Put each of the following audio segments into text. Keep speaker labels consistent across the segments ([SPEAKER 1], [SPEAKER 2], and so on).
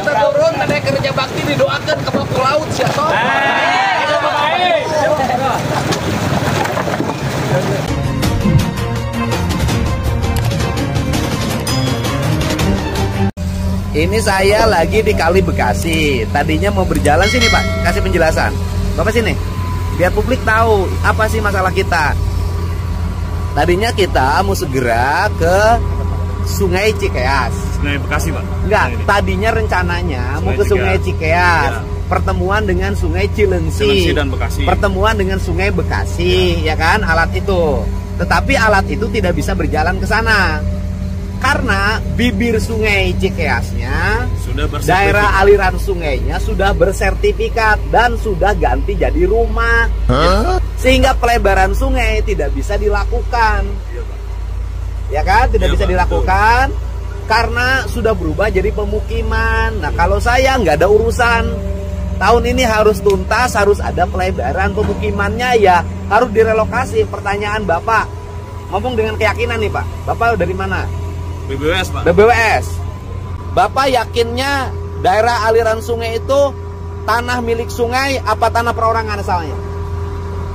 [SPEAKER 1] turun tadi kerja bakti didoakan ke bawah laut siapa? Ini saya lagi di Kali Bekasi. Tadinya mau berjalan sini Pak, kasih penjelasan. Bapak sini, biar publik tahu apa sih masalah kita. Tadinya kita mau segera ke Sungai Cikeas.
[SPEAKER 2] Sungai Bekasi Pak?
[SPEAKER 1] Enggak, tadinya rencananya mau ke Sungai Cikeas. Ya. Pertemuan dengan Sungai Cilengsi
[SPEAKER 2] dan Bekasi.
[SPEAKER 1] Pertemuan dengan Sungai Bekasi, ya kan, alat itu. Tetapi alat itu tidak bisa berjalan ke sana. Karena bibir Sungai Cikeasnya, daerah aliran sungainya sudah bersertifikat dan sudah ganti jadi rumah. Sehingga pelebaran sungai tidak bisa dilakukan. Ya kan, tidak bisa dilakukan karena sudah berubah jadi pemukiman. Nah, kalau saya nggak ada urusan. Tahun ini harus tuntas, harus ada pelebaran pemukimannya, ya harus direlokasi. Pertanyaan Bapak, ngomong dengan keyakinan nih Pak. Bapak dari mana?
[SPEAKER 2] BBWS Pak.
[SPEAKER 1] BBWS. Bapak yakinnya daerah aliran sungai itu tanah milik sungai apa tanah perorangan asalnya?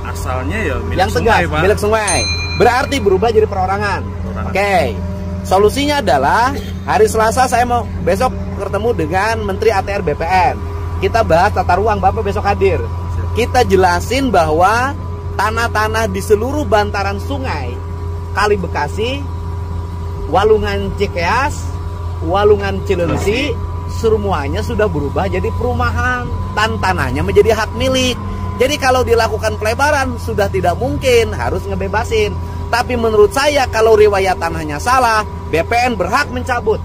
[SPEAKER 2] Asalnya ya milik
[SPEAKER 1] yang
[SPEAKER 2] sungai,
[SPEAKER 1] tegas,
[SPEAKER 2] Pak.
[SPEAKER 1] Milik sungai. Berarti berubah jadi perorangan. Oke. Solusinya adalah hari Selasa saya mau besok bertemu dengan Menteri ATR BPN. Kita bahas tata ruang, Bapak besok hadir. Kita jelasin bahwa tanah-tanah di seluruh bantaran sungai Kali Bekasi, Walungan Cikeas, Walungan Cilengsi, semuanya sudah berubah jadi perumahan dan tanahnya menjadi hak milik. Jadi kalau dilakukan pelebaran sudah tidak mungkin, harus ngebebasin. Tapi menurut saya kalau riwayat tanahnya salah, BPN berhak mencabut.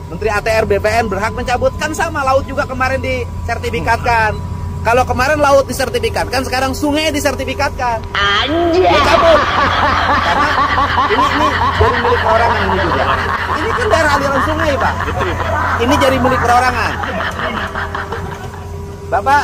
[SPEAKER 1] Menteri ATR BPN berhak mencabut. Kan sama laut juga kemarin disertifikatkan. Kalau kemarin laut disertifikatkan, sekarang sungai disertifikatkan. Anjir. Dicabut. Karena ini jadi milik perorangan ini juga. Ini kan daerah aliran sungai Pak. Ini jadi milik perorangan. Bapak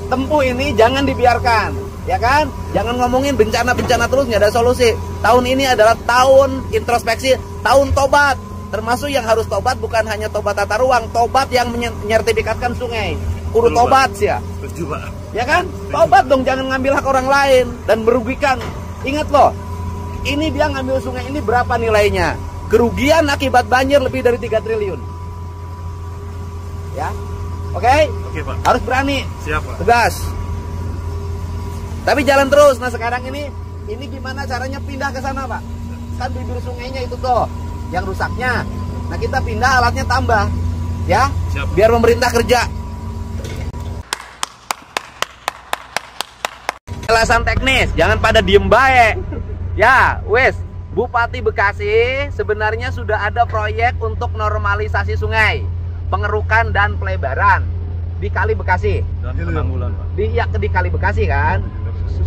[SPEAKER 1] tempuh ini jangan dibiarkan, ya kan? Jangan ngomongin bencana-bencana terus, nggak ada solusi. Tahun ini adalah tahun introspeksi, tahun tobat. Termasuk yang harus tobat bukan hanya tobat tata ruang, tobat yang menyertifikatkan sungai. Kudu tobat sih ya. Ya kan? Tobat dong, jangan ngambil hak orang lain dan merugikan. Ingat loh, ini dia ngambil sungai ini berapa nilainya? Kerugian akibat banjir lebih dari 3 triliun. Ya. Oke?
[SPEAKER 2] Oke, Pak.
[SPEAKER 1] Harus berani.
[SPEAKER 2] Siap, Pak.
[SPEAKER 1] Tegas. Tapi jalan terus. Nah, sekarang ini gimana caranya pindah ke sana, Pak? Kan bibir sungainya itu tuh yang rusaknya. Nah, kita pindah alatnya tambah. Ya?
[SPEAKER 2] Siap.
[SPEAKER 1] Biar pemerintah kerja. Alasan teknis, jangan pada diem baik. Ya, wes, Bupati Bekasi sebenarnya sudah ada proyek untuk normalisasi sungai, pengerukan dan pelebaran di Kali Bekasi.
[SPEAKER 2] Dan penanggulan, Pak.
[SPEAKER 1] Di Kali Bekasi kan?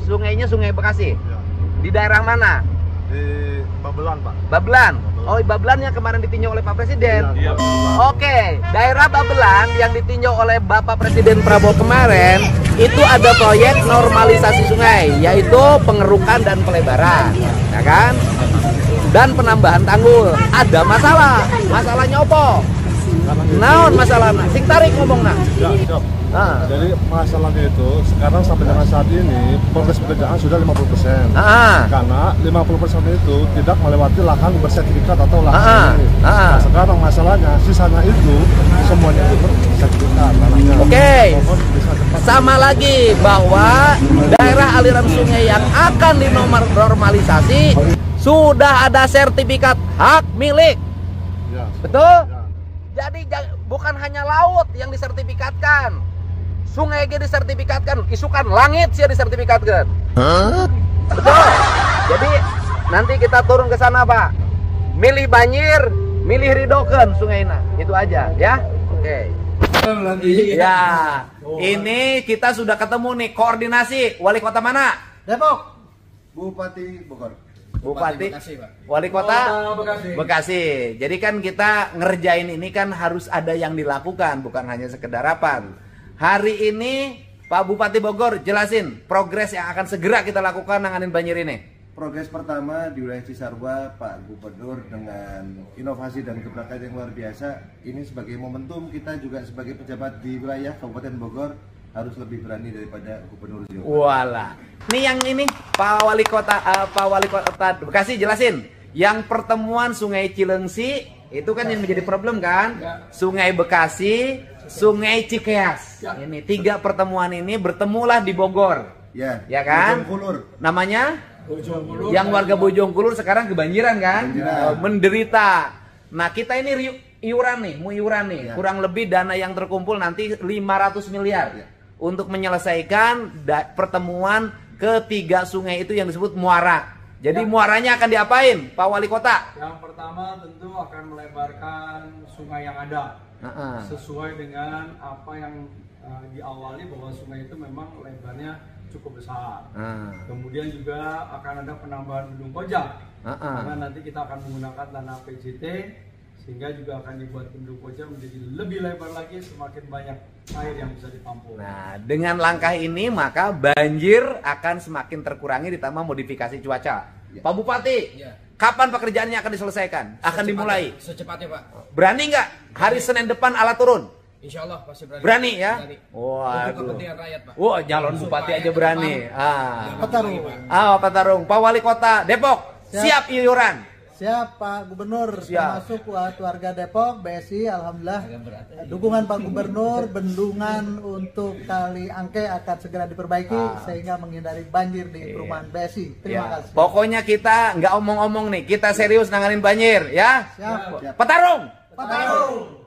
[SPEAKER 1] Sungainya Sungai Bekasi. Di daerah mana?
[SPEAKER 3] Di Babelan, Pak.
[SPEAKER 1] Babelan. Oh, Babelan yang kemarin ditinjau oleh Pak Presiden.
[SPEAKER 2] Iya.
[SPEAKER 1] Oke, daerah Babelan yang ditinjau oleh Bapak Presiden Prabowo kemarin itu ada proyek normalisasi sungai, yaitu pengerukan dan pelebaran, ya kan? Dan penambahan tanggul. Ada masalah. Masalahnya apa? Naon masalahnya? Sing tarik ngomong nah.
[SPEAKER 3] Ya, siap. Jadi masalahnya itu sekarang sampai dengan saat ini progres pekerjaan sudah 50%. Karena 50% itu tidak melewati lahan bersertifikat atau lahan ini. Nah, sekarang masalahnya sisanya itu semuanya itu bersertifikat.
[SPEAKER 1] Oke. Sama lagi bahwa daerah aliran sungai yang akan dinormalisasi sudah ada sertifikat hak milik.
[SPEAKER 3] Ya.
[SPEAKER 1] Betul?
[SPEAKER 3] Ya.
[SPEAKER 1] Jadi bukan hanya laut yang disertifikatkan. Sungai ge disertifikatkan, isukan langit sih disertifikatkan. Betul. Jadi nanti kita turun ke sana, Pak. Milih banjir, milih ridokeun sungaina. Itu aja, ya. Oke. Ya, ini kita sudah ketemu nih koordinasi. Wali kota mana?
[SPEAKER 4] Depok. Bupati Bogor.
[SPEAKER 1] Bupati
[SPEAKER 5] Bekasi, Pak.
[SPEAKER 1] Wali Kota
[SPEAKER 5] Bekasi.
[SPEAKER 1] Bekasi. Jadi kan kita ngerjain ini kan harus ada yang dilakukan, bukan hanya sekedar rapat. Hari ini Pak Bupati Bogor jelasin progres yang akan segera kita lakukan nanganin banjir ini.
[SPEAKER 4] Progres pertama di wilayah Cisarua, Pak Gubernur dengan inovasi dan gebrakan yang luar biasa. Ini sebagai momentum kita juga sebagai pejabat di wilayah Kabupaten Bogor harus lebih berani daripada Gubernur Jawa Barat.
[SPEAKER 1] Walah. Nih yang ini Pak Wali Kota Bekasi jelasin. Yang pertemuan Sungai Cilengsi itu kan yang menjadi problem kan? Sungai Bekasi, Sungai Cikeas. Ini 3 pertemuan ini bertemulah di Bogor. Ya kan?
[SPEAKER 4] Bojongkulur.
[SPEAKER 1] Namanya yang warga Bojongkulur sekarang kebanjiran kan? Menderita. Nah, kita ini iuran nih, kurang lebih dana yang terkumpul nanti 500 miliar. Untuk menyelesaikan pertemuan ketiga sungai itu yang disebut muara. Jadi muaranya akan diapain, Pak Wali Kota?
[SPEAKER 6] Yang pertama tentu akan melebarkan sungai yang ada, sesuai dengan apa yang diawali bahwa sungai itu memang lebarnya cukup besar. Kemudian juga akan ada penambahan bendung Koja, karena nanti kita akan menggunakan tanah PJT, sehingga juga akan dibuat bendung Koja menjadi lebih lebar lagi, semakin banyak air yang bisa ditampung.
[SPEAKER 1] Nah, dengan langkah ini maka banjir akan semakin terkurangi ditambah modifikasi cuaca. Pak Bupati, kapan pekerjaannya akan diselesaikan? Akan dimulai?
[SPEAKER 5] Secepatnya, Pak.
[SPEAKER 1] Berani nggak hari Senin depan alat turun?
[SPEAKER 5] Insya Allah pasti berani.
[SPEAKER 1] Berani ya?
[SPEAKER 5] Berani.
[SPEAKER 1] Waduh.
[SPEAKER 5] Untuk kepentingan rakyat, Pak.
[SPEAKER 1] Wah, nyalon bupati aja berani.
[SPEAKER 5] Petarung.
[SPEAKER 1] Pak Tarung. Pak Wali Kota Depok, siap iuran.
[SPEAKER 7] Siap Pak Gubernur, termasuk warga Depok, BSI, alhamdulillah dukungan Pak Gubernur, bendungan untuk Kali Angke akan segera diperbaiki sehingga menghindari banjir di perumahan BSI. Terima kasih.
[SPEAKER 1] Pokoknya kita nggak omong-omong nih, kita serius nanganin banjir ya.
[SPEAKER 7] Siap.
[SPEAKER 1] Petarung.
[SPEAKER 7] Petarung.